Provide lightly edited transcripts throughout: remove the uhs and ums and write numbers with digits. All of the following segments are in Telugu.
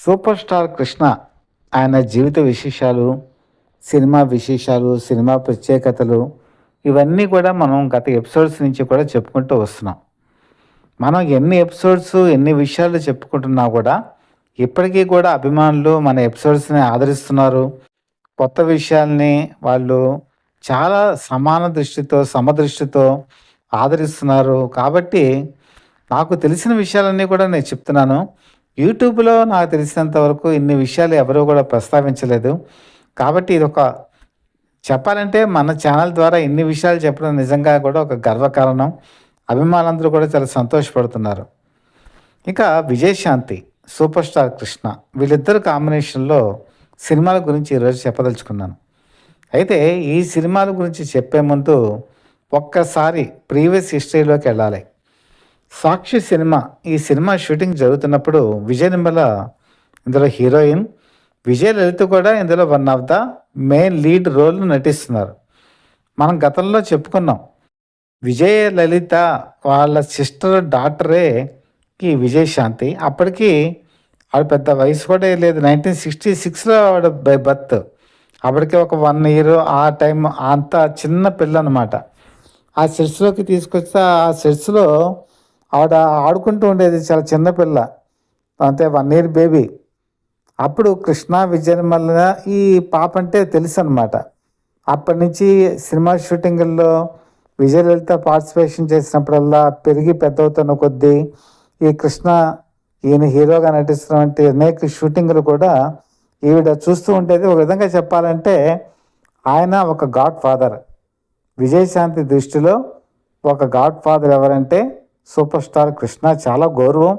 సూపర్ స్టార్ కృష్ణ ఆయన జీవిత విశేషాలు, సినిమా విశేషాలు, సినిమా ప్రత్యేకతలు ఇవన్నీ కూడా మనం గత ఎపిసోడ్స్ నుంచి కూడా చెప్పుకుంటూ వస్తున్నాం. మనం ఎన్ని ఎపిసోడ్స్, ఎన్ని విషయాలు చెప్పుకుంటున్నా కూడా ఇప్పటికీ కూడా అభిమానులు మన ఎపిసోడ్స్‌ని ఆదరిస్తున్నారు. కొత్త విషయాల్ని వాళ్ళు చాలా సమాన దృష్టితో, సమదృష్టితో ఆదరిస్తున్నారు. కాబట్టి నాకు తెలిసిన విషయాలన్నీ కూడా నేను చెప్తున్నాను. యూట్యూబ్‌లో నాకు తెలిసినంత వరకు ఇన్ని విషయాలు ఎవరు కూడా ప్రస్తావించలేదు. కాబట్టి ఇదొక చెప్పాలంటే మన ఛానల్ ద్వారా ఇన్ని విషయాలు చెప్పడం నిజంగా కూడా ఒక గర్వకారణం. అభిమానులందరూ కూడా చాలా సంతోషపడుతున్నారు. ఇక విజయశాంతి, సూపర్ స్టార్ కృష్ణ వీళ్ళిద్దరు కాంబినేషన్‌లో సినిమాల గురించి ఈరోజు చెప్పదలుచుకున్నాను. అయితే ఈ సినిమాల గురించి చెప్పే ముందు ఒక్కసారి ప్రీవియస్ హిస్టరీలోకి వెళ్ళాలి. సాక్షి సినిమా, ఈ సినిమా షూటింగ్ జరుగుతున్నప్పుడు విజయ నిర్మల ఇందులో హీరోయిన్, విజయలలిత కూడా ఇందులో one of the main lead role నటిస్తున్నారు. మనం గతంలో చెప్పుకున్నాం. విజయలలిత వాళ్ళ సిస్టర్ డాటరే ఈ విజయశాంతి. అప్పటికి ఆవిడ పెద్ద వయసు కూడా లేదు. 1966లో ఆవిడ బై బర్త్. అప్పటికే ఒక 1 ఇయర్ ఆ టైం, అంత చిన్న పిల్ల అనమాట. ఆ సెట్స్లోకి తీసుకొస్తే ఆ సెట్స్లో ఆవిడ ఆడుకుంటూ ఉండేది, చాలా చిన్న పిల్ల, అంతే 1 ఇయర్ బేబీ. అప్పుడు కృష్ణ, విజయనిర్మల ఈ పాప అంటే తెలుసు అనమాట. అప్పటి నుంచి సినిమా షూటింగుల్లో విజయలలిత పార్టిసిపేషన్ చేసినప్పుడల్లా పెరిగి పెద్దవుతున్న కొద్దీ ఈ కృష్ణ ఈయన హీరోగా నటిస్తున్నటువంటి అనేక షూటింగులు కూడా ఈవిడ చూస్తూ ఉండేది. ఒక విధంగా చెప్పాలంటే ఆయన ఒక గాడ్ ఫాదర్. విజయశాంతి దృష్టిలో ఒక గాడ్ ఫాదర్ ఎవరంటే సూపర్ స్టార్ కృష్ణ. చాలా గౌరవం,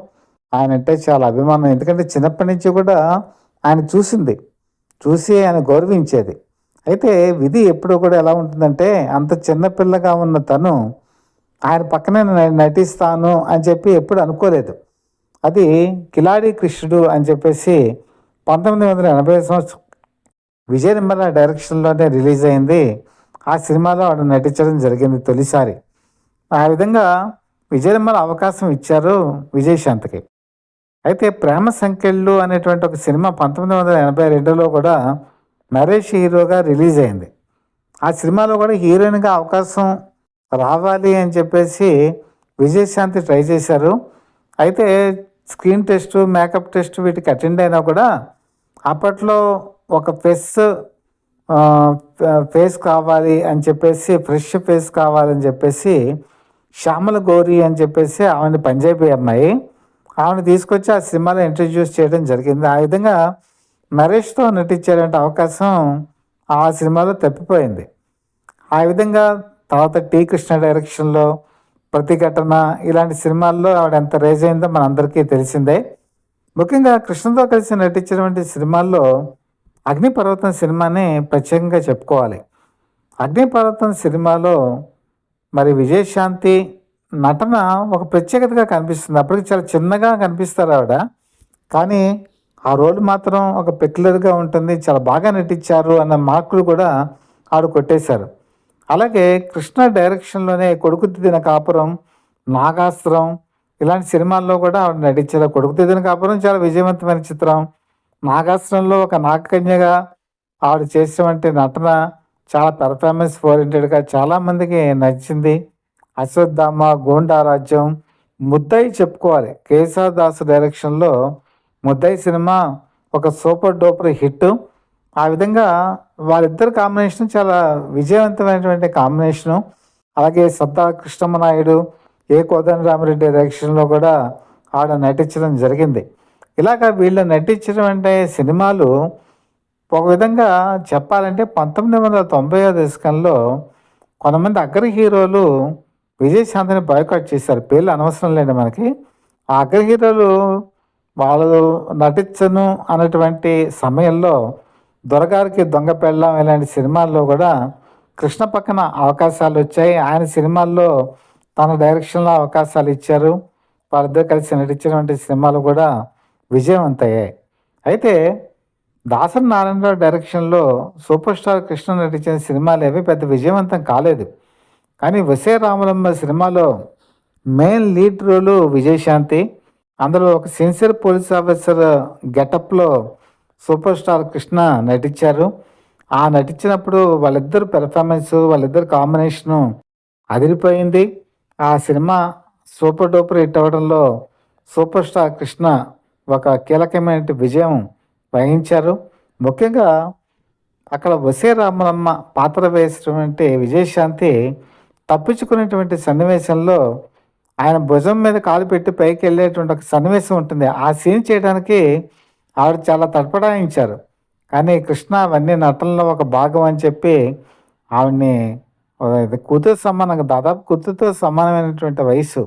ఆయన అంటే చాలా అభిమానం. ఎందుకంటే చిన్నప్పటి నుంచి కూడా ఆయన చూసి ఆయన గౌరవించేది. అయితే విధి ఎప్పుడు కూడా ఎలా ఉంటుందంటే, అంత చిన్నపిల్లగా ఉన్న తను ఆయన పక్కనే నటిస్తాను అని చెప్పి ఎప్పుడు అనుకోలేదు. అది కిలాడి కృష్ణుడు అని చెప్పేసి 1980 సంవత్సరం విజయ నిర్మల డైరెక్షన్లోనే రిలీజ్ అయింది. ఆ సినిమాలో ఆవిడ నటించడం జరిగింది తొలిసారి. ఆ విధంగా విజయ నిర్మల అవకాశం ఇచ్చారు విజయశాంతికి. అయితే ప్రేమ సంకెళ్ళు అనేటువంటి ఒక సినిమా 1982లో కూడా నరేష్ హీరోగా రిలీజ్ అయింది. ఆ సినిమాలో కూడా హీరోయిన్గా అవకాశం రావాలి అని చెప్పేసి విజయశాంతి ట్రై చేశారు. అయితే స్క్రీన్ టెస్ట్, మేకప్ టెస్ట్ వీటికి అటెండ్ అయినా కూడా అప్పట్లో ఒక ఫేస్ కావాలి అని చెప్పేసి, ఫ్రెష్ ఫేస్ కావాలని చెప్పేసి శ్యామల గౌరి అని చెప్పేసి ఆమెని పంజాబీ అమ్మాయి, ఆమెను తీసుకొచ్చి ఆ సినిమాలో ఇంట్రడ్యూస్ చేయడం జరిగింది. ఆ విధంగా నరేష్తో నటించేటువంటి అవకాశం ఆ సినిమాలో తప్పిపోయింది. ఆ విధంగా తర్వాత టి కృష్ణ డైరెక్షన్లో ప్రతిఘటన ఇలాంటి సినిమాల్లో ఆవిడ ఎంత రేజ్ అయిందో మనందరికీ తెలిసిందే. ముఖ్యంగా కృష్ణతో కలిసి నటించినటువంటి సినిమాల్లో అగ్నిపర్వతం సినిమాని ప్రత్యేకంగా చెప్పుకోవాలి. అగ్నిపర్వతం సినిమాలో మరి విజయశాంతి నటన ఒక ప్రత్యేకతగా కనిపిస్తుంది. అప్పటికి చాలా చిన్నగా కనిపిస్తారు ఆవిడ, కానీ ఆ రోల్ మాత్రం ఒక పెక్యులర్గా ఉంటుంది. చాలా బాగా నటించారు అన్న మార్కులు కూడా ఆవిడ కొట్టేశారు. అలాగే కృష్ణ డైరెక్షన్లోనే కొడుకుదిద్దిన కాపురం, నాగాస్త్రం ఇలాంటి సినిమాల్లో కూడా ఆవిడ నటించారు. కొడుకుదిద్దిన కాపురం చాలా విజయవంతమైన చిత్రం. నాగాస్త్రంలో ఒక నాగకన్యగా ఆవిడ చేసినటువంటి నటన చాలా పెర్ఫార్మెన్స్ ఓరియంటెడ్గా చాలామందికి నచ్చింది. అశ్వత్థామ, గోండా రాజ్యం, ముద్దై చెప్పుకోవాలి. కేశవ దాస్ డైరెక్షన్లో ముద్దై సినిమా ఒక సూపర్ డూపర్ హిట్. ఆ విధంగా వాళ్ళిద్దరు కాంబినేషన్ చాలా విజయవంతమైనటువంటి కాంబినేషను. అలాగే సత్తా కృష్ణమనాయుడు, ఏ కోదండరామిరెడ్డి డైరెక్షన్లో కూడా ఆవిడ నటించడం జరిగింది. ఇలాగ వీళ్ళు నటించినటువంటి సినిమాలు ఒక విధంగా చెప్పాలంటే 1990వ దశకంలో కొంతమంది అగ్ర హీరోలు విజయశాంతిని బాయ్కాట్ చేశారు. పేర్లు అనవసరం లేండి మనకి. ఆ అగ్ర హీరోలు వాళ్ళు నటించను అన్నటువంటి సమయంలో దొరగారికి దొంగ పెళ్ళాం ఇలాంటి సినిమాల్లో కూడా కృష్ణ పక్కన అవకాశాలు వచ్చాయి. ఆయన సినిమాల్లో తన డైరెక్షన్లో అవకాశాలు ఇచ్చారు. వాళ్ళిద్దరు కలిసి నటించినటువంటి సినిమాలు కూడా విజయవంతయ్యాయి. అయితే దాసరి నారాయణరావు డైరెక్షన్లో సూపర్ స్టార్ కృష్ణ నటించిన సినిమాలు ఏవి పెద్ద విజయవంతం కాలేదు. కానీ వసే రామలమ్మ సినిమాలో మెయిన్ లీడ్ రోలు విజయశాంతి. అందులో ఒక సిన్సియర్ పోలీస్ ఆఫీసర్ గెటప్‌లో సూపర్ స్టార్ కృష్ణ నటించారు. ఆ నటించినప్పుడు వాళ్ళిద్దరు పెర్ఫార్మెన్సు, వాళ్ళిద్దరి కాంబినేషను అదిరిపోయింది. ఆ సినిమా సూపర్ డూపర్ హిట్ అవ్వడంలో సూపర్ స్టార్ కృష్ణ ఒక కీలకమైన విజయం వహించారు. ముఖ్యంగా అక్కడ 'వసే రామలమ్మ' పాత్ర వేసినటువంటి విజయశాంతి తప్పించుకునేటువంటి సన్నివేశంలో ఆయన భుజం మీద కాలు పెట్టి పైకెళ్ళేటువంటి ఒక సన్నివేశం ఉంటుంది. ఆ సీన్ చేయడానికి ఆవిడ చాలా తడపడాయించారు. కానీ కృష్ణ అవన్నీ నటనలో ఒక భాగం అని చెప్పి ఆవిడని ఇది కూతురు సమానంగా దాదాపు కూతురుతో సమానమైనటువంటి వయసు.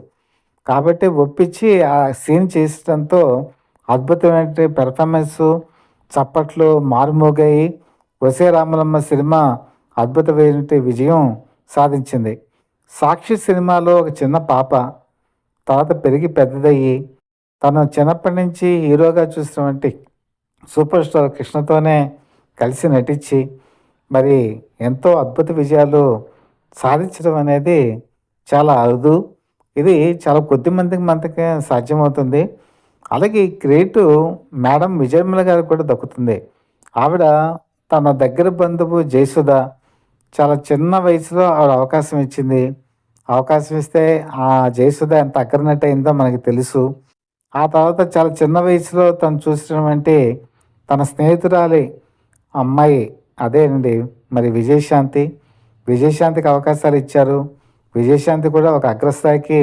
కాబట్టి ఒప్పించి ఆ సీన్ చేసడంతో అద్భుతమైనటువంటి పెర్ఫార్మెన్సు, చప్పట్లు మారుమోగాయి. 'వసే రామలమ్మ' సినిమా అద్భుతమైనటువంటి విజయం సాధించింది. 'సాక్షి' సినిమాలో ఒక చిన్న పాప తర్వాత పెరిగి పెద్దదయ్యి తను చిన్నప్పటి నుంచి హీరోగా చూసినటువంటి సూపర్ స్టార్ కృష్ణతోనే కలిసి నటించి మరి ఎంతో అద్భుత విజయాలు సాధించడం అనేది చాలా అరుదు. ఇది చాలా కొద్ది మందికే సాధ్యమవుతుంది. అలాగే ఈ క్రెడిట్ మేడం విజయనిర్మల గారికి కూడా దక్కుతుంది. ఆవిడ తన దగ్గర బంధువు జయసుధ చాలా చిన్న వయసులో ఆవిడ అవకాశం ఇచ్చింది. అవకాశం ఇస్తే ఆ జయసుధ ఎంత అగ్రనటి అయిందో మనకు తెలుసు. ఆ తర్వాత చాలా చిన్న వయసులో తను చూసినటువంటి తన స్నేహితురాలి అమ్మాయి అదేనండి మరి విజయశాంతి. విజయశాంతికి అవకాశాలు ఇచ్చారు. విజయశాంతి కూడా ఒక అగ్రస్థాయికి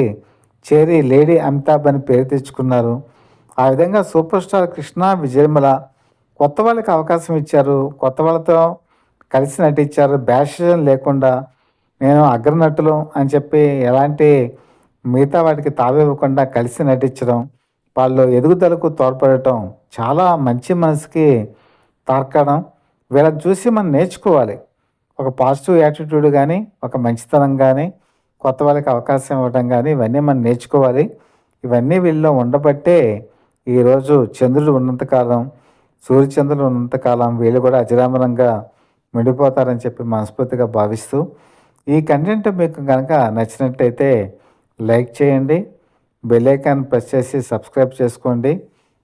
చేరి లేడీ అమితాబ్ అని పేరు తెచ్చుకున్నారు. ఆ విధంగా సూపర్ స్టార్ కృష్ణ, విజయనిర్మల కొత్త వాళ్ళకి అవకాశం ఇచ్చారు. కొత్త వాళ్ళతో కలిసి నటించారు. బ్యాషిజం లేకుండా నేను అగ్రనటులు అని చెప్పి ఎలాంటి మిగతా వాటికి తావివ్వకుండా కలిసి నటించడం, వాళ్ళు ఎదుగుదలకు తోడ్పడటం చాలా మంచి మనసుకి తార్కాణం. వీళ్ళని చూసి మనం నేర్చుకోవాలి. ఒక పాజిటివ్ యాటిట్యూడ్ కానీ, ఒక మంచితనం కానీ, కొత్త వాళ్ళకి అవకాశం ఇవ్వడం కానీ ఇవన్నీ మనం నేర్చుకోవాలి. ఇవన్నీ వీళ్ళలో ఉండబట్టే ఈరోజు చంద్రుడు ఉన్నంతకాలం, సూర్యచంద్రులు ఉన్నంతకాలం వీళ్ళు కూడా అజరామరంగా మిడిపోతారని చెప్పి మనస్ఫూర్తిగా భావిస్తూ ఈ కంటెంట్ మీకు కనుక నచ్చినట్టయితే లైక్ చేయండి, బెల్ ఐకాన్ ప్రెస్ చేసి సబ్స్క్రైబ్ చేసుకోండి.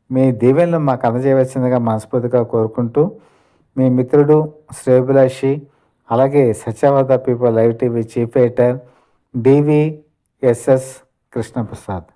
మీ దీవెనలు మాకు అందజేయవలసిందిగా మనస్ఫూర్తిగా కోరుకుంటూ మీ మిత్రుడు శ్రేయోభిలాషి అలాగే Satyavada people live TV chief editor DVSS Krishnaprasad.